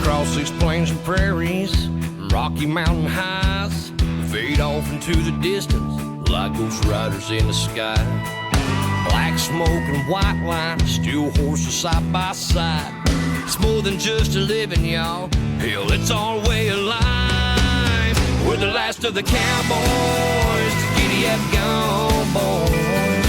across these plains and prairies, rocky mountain highs, fade off into the distance like ghost riders in the sky. Black smoke and white line, steel horses side by side. It's more than just a living, y'all. Hell, it's our way of life. We're the last of the cowboys, the giddy up gone boys.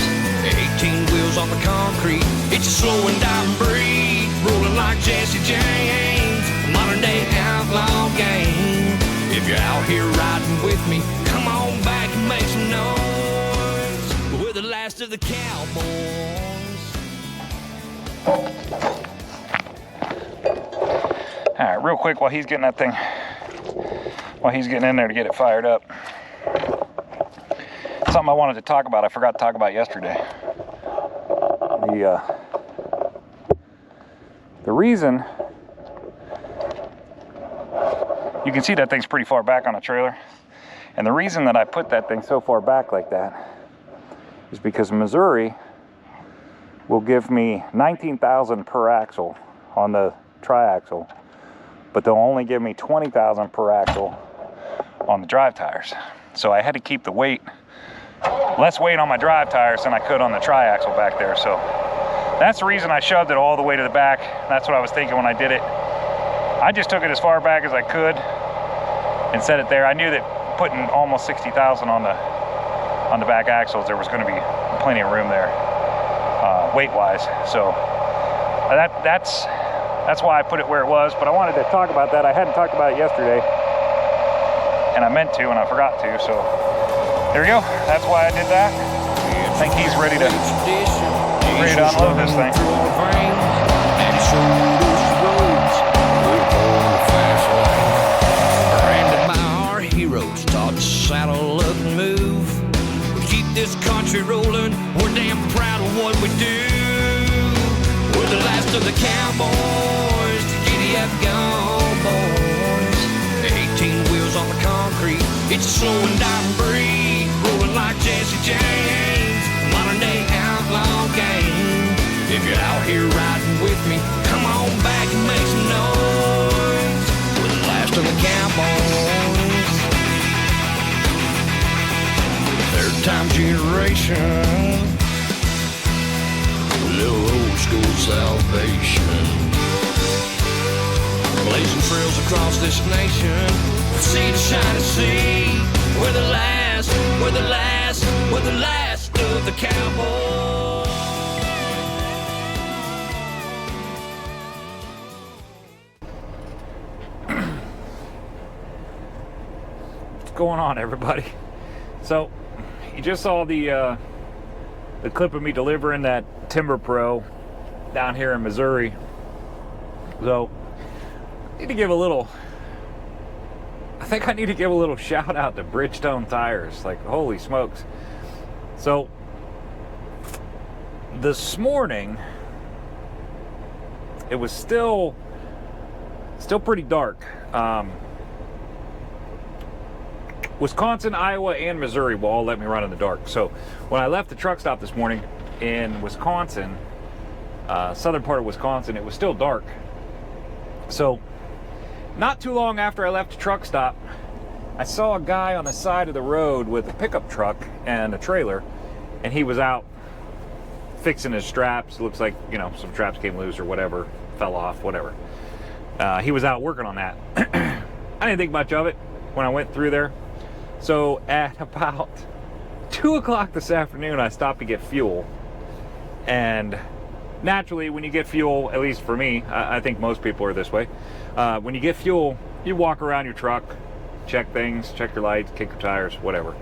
18 wheels on the concrete, it's a slow and dying breed, rolling like Jesse James, a modern day outlaw game. If you're out here riding with me, come on back and make some noise. We're the last of the cowboys. All right, real quick while he's getting that thing, while he's getting in there to get it fired up. Something I wanted to talk about, I forgot to talk about yesterday. The reason, you can see that thing's pretty far back on the trailer. And the reason that I put that thing so far back like that is because Missouri will give me $19,000 per axle on the triaxle, but they'll only give me $20,000 per axle on the drive tires. So I had to keep the weight, less weight on my drive tires than I could on the triaxle back there. So that's the reason I shoved it all the way to the back. That's what I was thinking when I did it. I just took it as far back as I could and set it there. I knew that putting almost 60,000 on the back axles, there was going to be plenty of room there, weight-wise. So that's why I put it where it was. But I wanted to talk about that. I hadn't talked about it yesterday, and I meant to, and I forgot to. So there we go. That's why I did that. I think he's ready to unload this thing. Saddle up and move. We keep this country rolling. We're damn proud of what we do. We're the last of the cowboys, the giddy up gone boys. 18 wheels on the concrete, it's a slow and dying breed, rolling like Jesse James, modern day outlaw game. If you're out here riding with me, come on back and make some noise. We're the last of the cowboys. Third-time generation, a little old school salvation. Blazing trails across this nation, sea to shine and sea. We're the last, we're the last, we're the last of the cowboys. What's going on, everybody? So you just saw the clip of me delivering that Timber Pro down here in Missouri. So I need to give a little, I think I need to give a little shout out to Bridgestone tires. Like, holy smokes. So this morning it was still pretty dark. Wisconsin, Iowa, and Missouri will all let me run in the dark. So when I left the truck stop this morning in Wisconsin, southern part of Wisconsin, it was still dark. So not too long after I left the truck stop, I saw a guy on the side of the road with a pickup truck and a trailer, and he was out fixing his straps. It looks like, you know, some straps came loose or whatever, fell off, whatever. He was out working on that. I didn't think much of it when I went through there. So at about 2 o'clock this afternoon, I stopped to get fuel. And naturally, when you get fuel, at least for me, I think most people are this way. When you get fuel, you walk around your truck, check things, check your lights, kick your tires, whatever.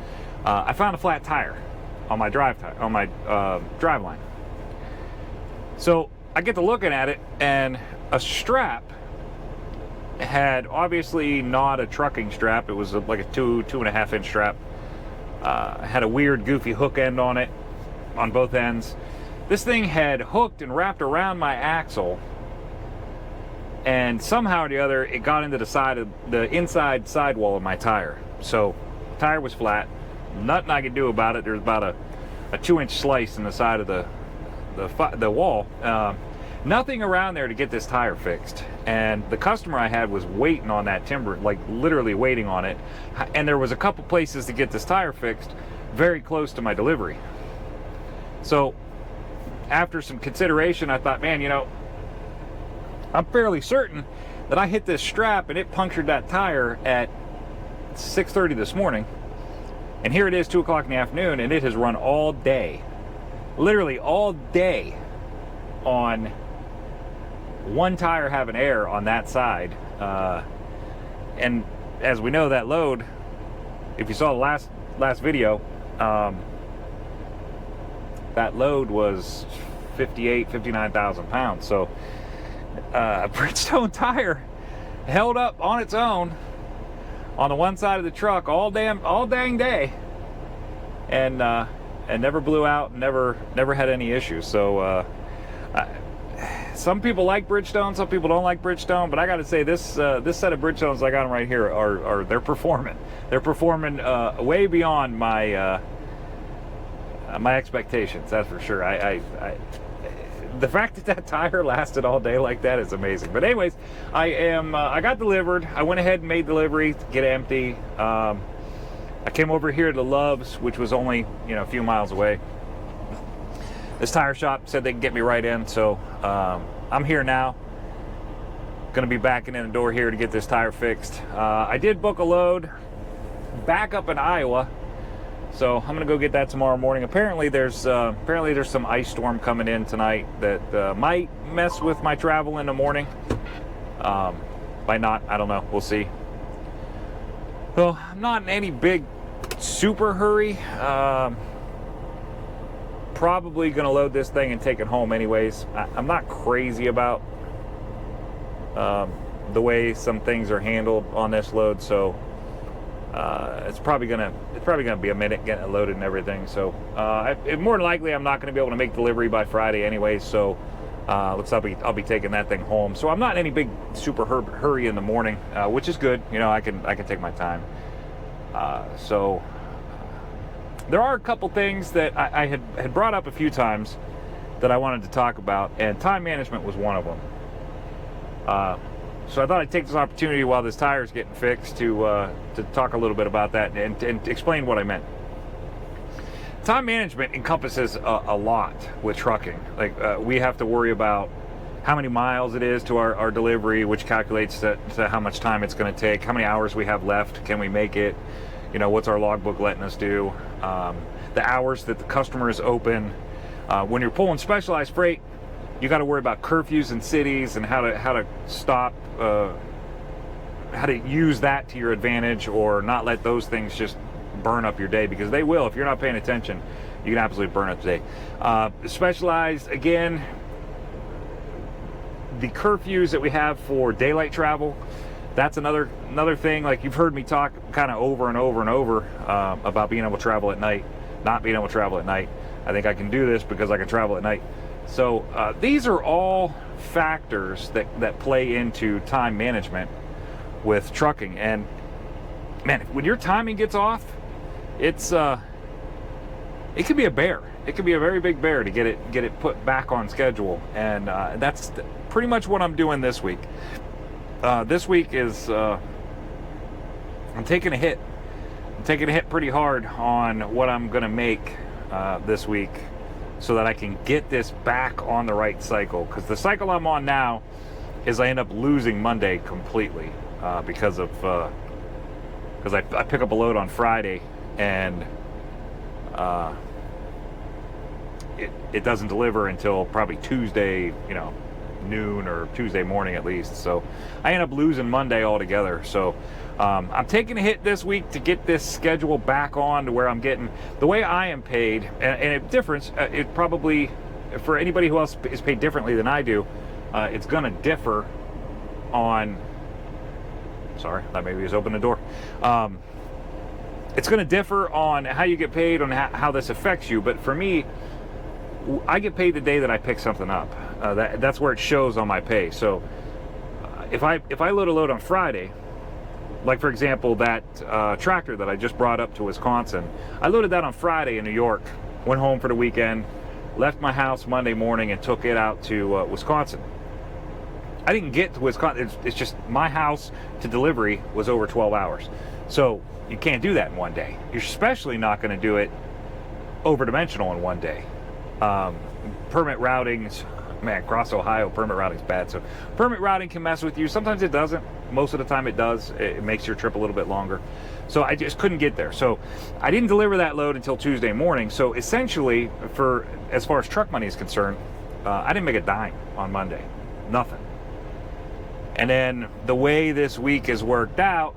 I found a flat tire on my drive line. So I get to looking at it, and a strap had obviously not a trucking strap. It was like a 2.5 inch strap. Had a weird goofy hook end on it, on both ends. This thing had hooked and wrapped around my axle, and somehow or the other it got into the inside sidewall of my tire. So the tire was flat, nothing I could do about it. There's about a 2-inch slice in the side of the wall. Nothing around there to get this tire fixed. And the customer I had was waiting on that timber, like literally waiting on it. And there was a couple places to get this tire fixed very close to my delivery. So after some consideration, I thought, man, you know, I'm fairly certain that I hit this strap and it punctured that tire at 6:30 this morning. And here it is, 2 o'clock in the afternoon, and it has run all day. Literally all day on one tire having air on that side. And as we know, that load, if you saw the last video, that load was 59,000 pounds. So a Bridgestone tire held up on its own on the one side of the truck all dang day, and never blew out, never had any issues. So some people like Bridgestone, some people don't like Bridgestone, but I got to say this set of Bridgestones I got them right here are they're performing. They're performing way beyond my my expectations. That's for sure. The fact that tire lasted all day like that is amazing. But anyways, I got delivered. I went ahead and made delivery to get empty. I came over here to Love's, which was only, you know, a few miles away. This tire shop said they can get me right in, so I'm here now. Gonna be backing in the door here to get this tire fixed. I did book a load back up in Iowa, so I'm gonna go get that tomorrow morning. Apparently there's some ice storm coming in tonight that might mess with my travel in the morning. Might not, I don't know, we'll see. Well, I'm not in any big super hurry. Probably gonna load this thing and take it home anyways. I'm not crazy about the way some things are handled on this load, so it's probably gonna be a minute getting it loaded and everything. So more than likely I'm not gonna be able to make delivery by Friday anyway. So looks like I'll be taking that thing home. So I'm not in any big super hurry in the morning, which is good. You know, I can take my time. So there are a couple things that I had brought up a few times that I wanted to talk about, and time management was one of them. So I thought I'd take this opportunity while this tire is getting fixed to talk a little bit about that and explain what I meant. Time management encompasses a lot with trucking. Like we have to worry about how many miles it is to our delivery, which calculates to how much time it's going to take, how many hours we have left, can we make it, you know, what's our logbook letting us do, the hours that the customer is open. When you're pulling specialized freight, you got to worry about curfews in cities and how to stop, how to use that to your advantage, or not let those things just burn up your day, because they will. If you're not paying attention, you can absolutely burn up the day. Specialized, again, the curfews that we have for daylight travel, that's another thing. Like, you've heard me talk kind of over and over and over about being able to travel at night, not being able to travel at night. I think I can do this because I can travel at night. So these are all factors that play into time management with trucking. And man, when your timing gets off, it can be a bear. It can be a very big bear to get it put back on schedule. And that's pretty much what I'm doing this week. This week is I'm taking a hit. I'm taking a hit pretty hard on what I'm gonna make this week, so that I can get this back on the right cycle. Because the cycle I'm on now is I end up losing Monday completely because I pick up a load on Friday and it doesn't deliver until probably Tuesday, you know, noon, or Tuesday morning at least. So I end up losing Monday altogether. So I'm taking a hit this week to get this schedule back on to where I'm getting the way I am paid. And it differs. It probably, for anybody who else is paid differently than I do, it's going to differ on. Sorry, that maybe just opened the door. It's going to differ on how you get paid, on how this affects you. But for me, I get paid the day that I pick something up. That's where it shows on my pay. So if I load a load on Friday, like for example that tractor that I just brought up to Wisconsin, I loaded that on Friday in New York, went home for the weekend, left my house Monday morning and took it out to Wisconsin. I didn't get to Wisconsin. It's just my house to delivery was over 12 hours. So you can't do that in one day. You're especially not going to do it over dimensional in one day. Permit routing, man, across Ohio, permit routing is bad. So permit routing can mess with you. Sometimes it doesn't. Most of the time it does. It makes your trip a little bit longer. So I just couldn't get there. So I didn't deliver that load until Tuesday morning. So essentially, as far as truck money is concerned, I didn't make a dime on Monday. Nothing. And then the way this week has worked out,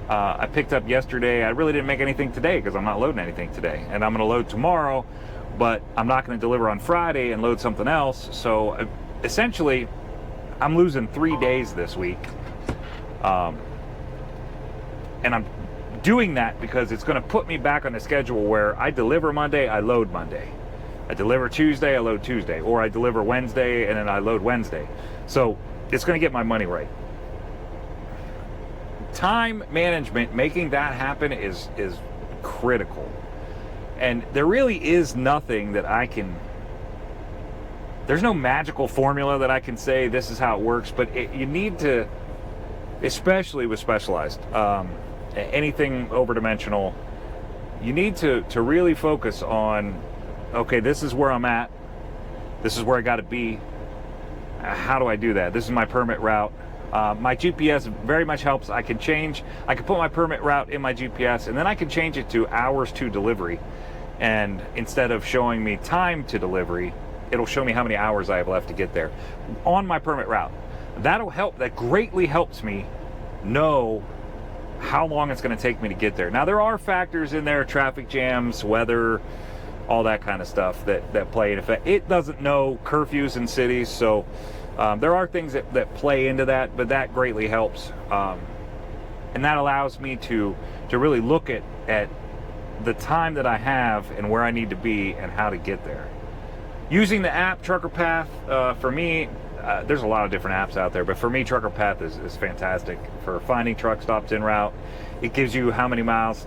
I picked up yesterday. I really didn't make anything today because I'm not loading anything today. And I'm going to load tomorrow, but I'm not going to deliver on Friday and load something else. So essentially, I'm losing 3 days this week. And I'm doing that because it's going to put me back on the schedule where I deliver Monday, I load Monday. I deliver Tuesday, I load Tuesday. Or I deliver Wednesday and then I load Wednesday. So it's going to get my money right. Time management, making that happen is critical. And there really is nothing that there's no magical formula that I can say this is how it works, but you need to, especially with Specialized, anything over-dimensional, you need to really focus on, okay, this is where I'm at, this is where I got to be, how do I do that? This is my permit route. My GPS very much helps. I can put my permit route in my GPS, and then I can change it to hours to delivery. And instead of showing me time to delivery, it'll show me how many hours I have left to get there on my permit route. That'll help. That greatly helps me know how long it's going to take me to get there. Now, there are factors in there, traffic jams, weather, all that kind of stuff that play in effect. It doesn't know curfews in cities, so there are things that play into that, but that greatly helps. And that allows me to really look at the time that I have and where I need to be and how to get there. Using the app Trucker Path, for me, there's a lot of different apps out there, but for me, Trucker Path is fantastic for finding truck stops en route. It gives you how many miles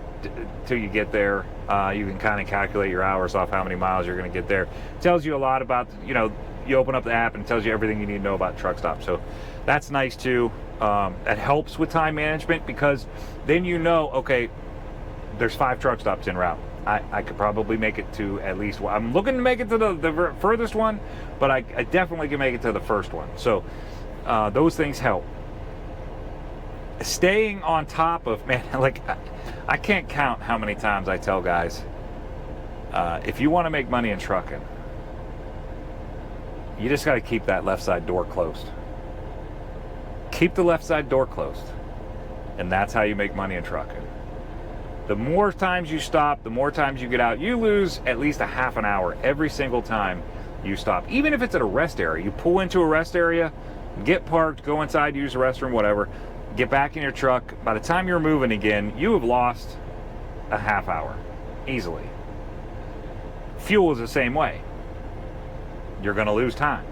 till you get there. You can kind of calculate your hours off how many miles you're going to get there. It tells you a lot about, you open up the app and it tells you everything you need to know about truck stops. So that's nice too. That helps with time management because then okay, there's 5 truck stops en route. I could probably make it to at least one. I'm looking to make it to the furthest one, but I definitely can make it to the first one. So those things help. Staying on top of, man, like I can't count how many times I tell guys, if you want to make money in trucking, you just got to keep that left side door closed. Keep the left side door closed. And that's how you make money in trucking. The more times you stop, the more times you get out, you lose at least a half an hour every single time you stop. Even if it's at a rest area, you pull into a rest area, get parked, go inside, use the restroom, whatever, get back in your truck. By the time you're moving again, you have lost a half hour easily. Fuel is the same way. You're going to lose time.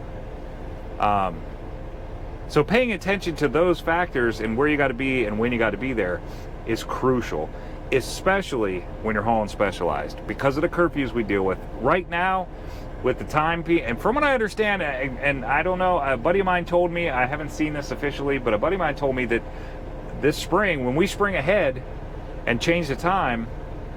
So paying attention to those factors and where you got to be and when you got to be there is crucial, especially when you're hauling Specialized because of the curfews we deal with right now with the time. And from what I understand, and I don't know, a buddy of mine told me, I haven't seen this officially, but a buddy of mine told me that this spring, when we spring ahead and change the time,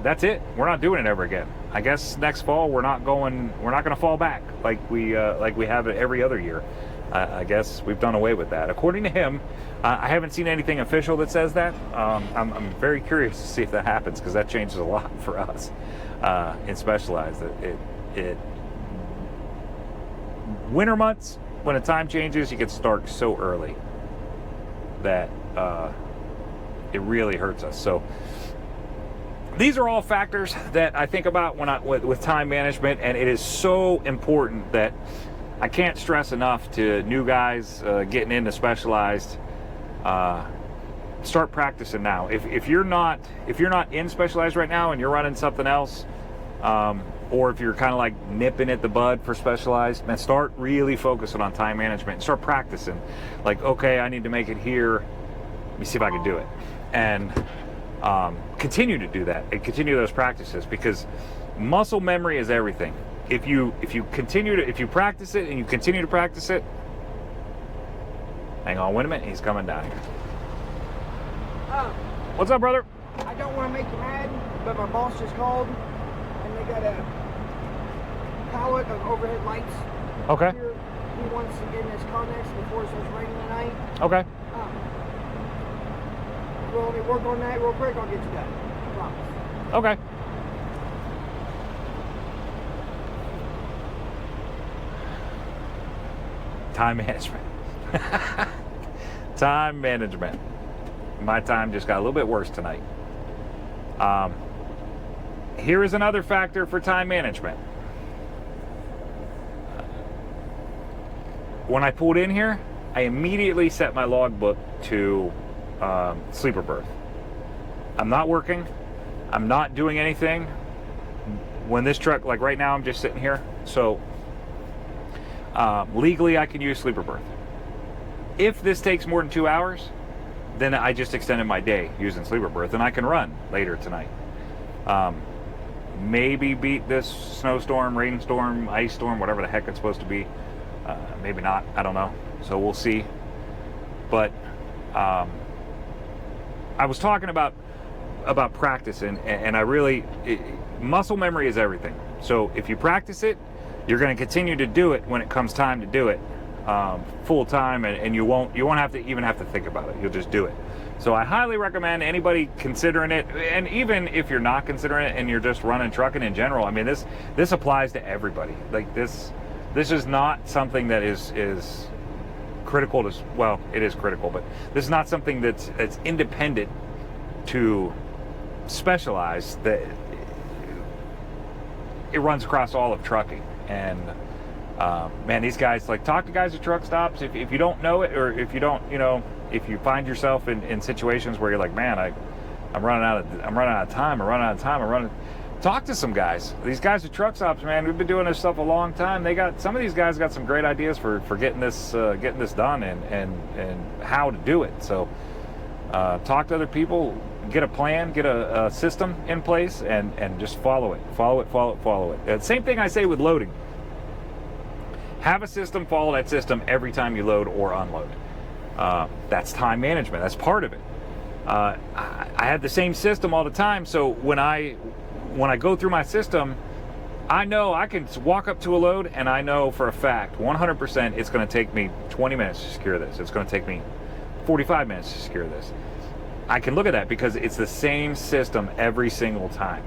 that's it. We're not doing it ever again. I guess next fall we're not going to fall back like we have it every other year. I guess we've done away with that, according to him. I haven't seen anything official that says that. I'm very curious to see if that happens because that changes a lot for us in Specialized. It winter months, when the time changes, you get start so early that it really hurts us. So these are all factors that I think about with time management, and it is so important that I can't stress enough to new guys getting into Specialized. Start practicing now. If you're not in Specialized right now and you're running something else, or if you're kind of like nipping at the bud for Specialized, man, start really focusing on time management and start practicing. Like, okay, I need to make it here. Let me see if I can do it, and continue to do that and continue those practices because muscle memory is everything. if you practice it and you continue to practice it, hang on, wait a minute, he's coming down here. What's up, brother? I don't want to make you mad, but my boss just called, and they got a pallet of overhead lights. Okay. Here. He wants to get in his Connex before it starts raining tonight. Okay. We'll only work on that real quick. I'll get you done. I promise. Okay. Time management. Time management. My time just got a little bit worse tonight. Here is another factor for time management. When I pulled in here, I immediately set my logbook to sleeper berth. I'm not working. I'm not doing anything. When this truck, like right now, I'm just sitting here. So legally, I can use sleeper berth. If this takes more than 2 hours, then I just extended my day using sleeper berth, and I can run later tonight. Maybe beat this snowstorm, rainstorm, ice storm, whatever the heck it's supposed to be. Maybe not. I don't know. So we'll see. But I was talking about practice, and I really muscle memory is everything. So if you practice it, you're going to continue to do it when it comes time to do it full time, and you won't have to think about it. You'll just do it. So I highly recommend anybody considering it, and even if you're not considering it and you're just running trucking in general. I mean, this applies to everybody. Like this is not something that is critical to, well, it is critical, but this is not something that's independent to Specialized. That it runs across all of trucking. And man, these guys, like, talk to guys at truck stops. If you don't know it, or if you don't, if you find yourself in situations where you're like, man, I'm running out of time. Talk to some guys. These guys at truck stops, man, we've been doing this stuff a long time. Some of these guys got some great ideas for getting this done and how to do it. So talk to other people, get a plan, get a system in place, and just follow it. Same thing I say with loading. Have a system, follow that system every time you load or unload. That's time management. That's part of it. I have the same system all the time, so when I go through my system, I know I can walk up to a load, and I know for a fact, 100%, it's going to take me 20 minutes to secure this. It's going to take me 45 minutes to secure this. I can look at that because it's the same system every single time.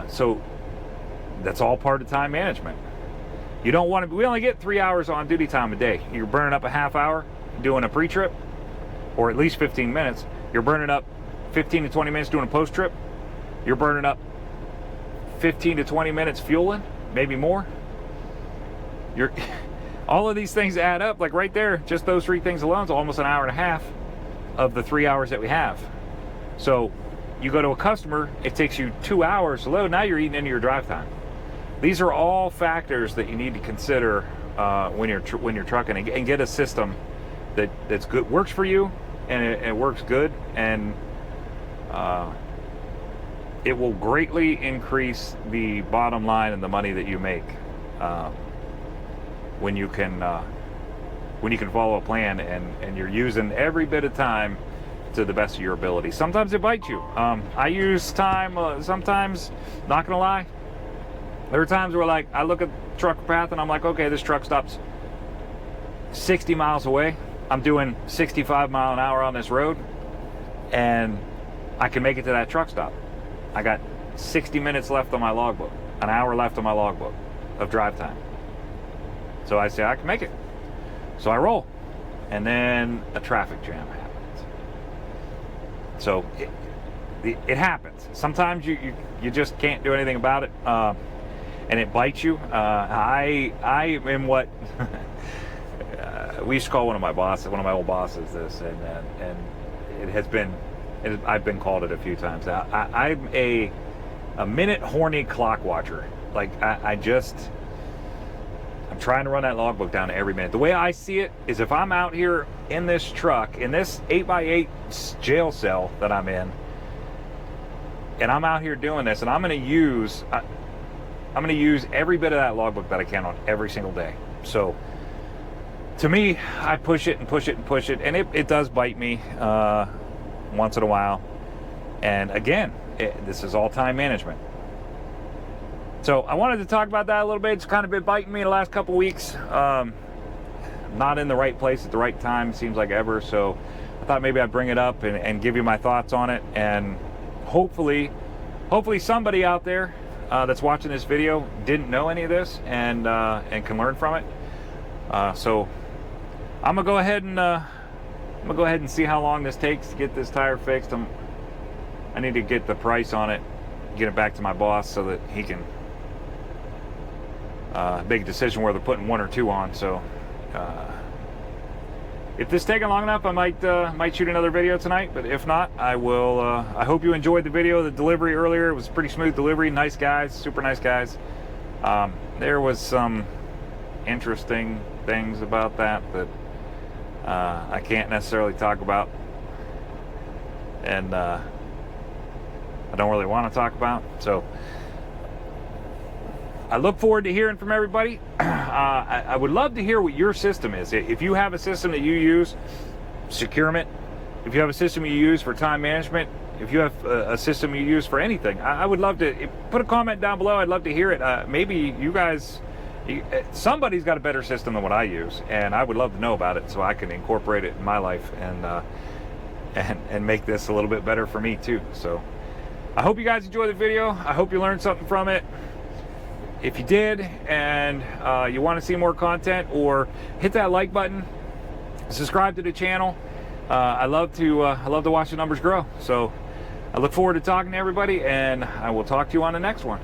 So that's all part of time management. You don't want to. We only get 3 hours on duty time a day. You're burning up a half hour doing a pre-trip, or at least 15 minutes. You're burning up 15 to 20 minutes doing a post-trip. You're burning up 15 to 20 minutes fueling, maybe more. All of these things add up. Like right there, just those three things alone is almost an hour and a half of the 3 hours that we have. So you go to a customer, it takes you 2 hours to load. Now you're eating into your drive time. These are all factors that you need to consider when you're trucking, and get a system that's good, works for you, and it works good, and it will greatly increase the bottom line and the money that you make when you can follow a plan and you're using every bit of time to the best of your ability. Sometimes it bites you. I use time sometimes, not gonna lie. There are times where, like, I look at the truck path and I'm like, okay, this truck stops 60 miles away. I'm doing 65 mile an hour on this road, and I can make it to that truck stop. I got 60 minutes left on my logbook, an hour left on my logbook of drive time. So I say I can make it. So I roll, and then a traffic jam happens. So it happens. Sometimes you just can't do anything about it, and it bites you. I am what we used to call one of my old bosses this, and it has been. I've been called it a few times. I'm a minute horny clock watcher. Like I'm trying to run that logbook down every minute. The way I see it is, if I'm out here in this truck, in this 8x8 jail cell that I'm in, and I'm out here doing this, and I'm going to use, I'm going to use every bit of that logbook that I can on every single day. So to me, I push it and push it and push it, and it does bite me once in a while. And again, this is all time management. So I wanted to talk about that a little bit. It's kind of been biting me the last couple weeks. Not in the right place at the right time, seems like ever. So I thought maybe I'd bring it up and give you my thoughts on it. And hopefully somebody out there that's watching this video didn't know any of this and can learn from it. So I'm gonna go ahead and see how long this takes to get this tire fixed. I need to get the price on it, get it back to my boss so that he can make a decision whether putting one or two on. So if this is taking long enough, I might shoot another video tonight, but if not, I will. I hope you enjoyed the video. The delivery earlier, it was a pretty smooth delivery. Nice guys, super nice guys. There was some interesting things about that I can't necessarily talk about, and I don't really want to talk about. So I look forward to hearing from everybody. I would love to hear what your system is. If you have a system that you use, securement, if you have a system you use for time management, if you have a system you use for anything, I would love to put a comment down below. I'd love to hear it. Maybe you guys, somebody's got a better system than what I use, and I would love to know about it so I can incorporate it in my life and make this a little bit better for me too. So I hope you guys enjoyed the video. I hope you learned something from it. If you did, and you want to see more content, or hit that like button, subscribe to the channel. I love to watch the numbers grow. So I look forward to talking to everybody, and I will talk to you on the next one.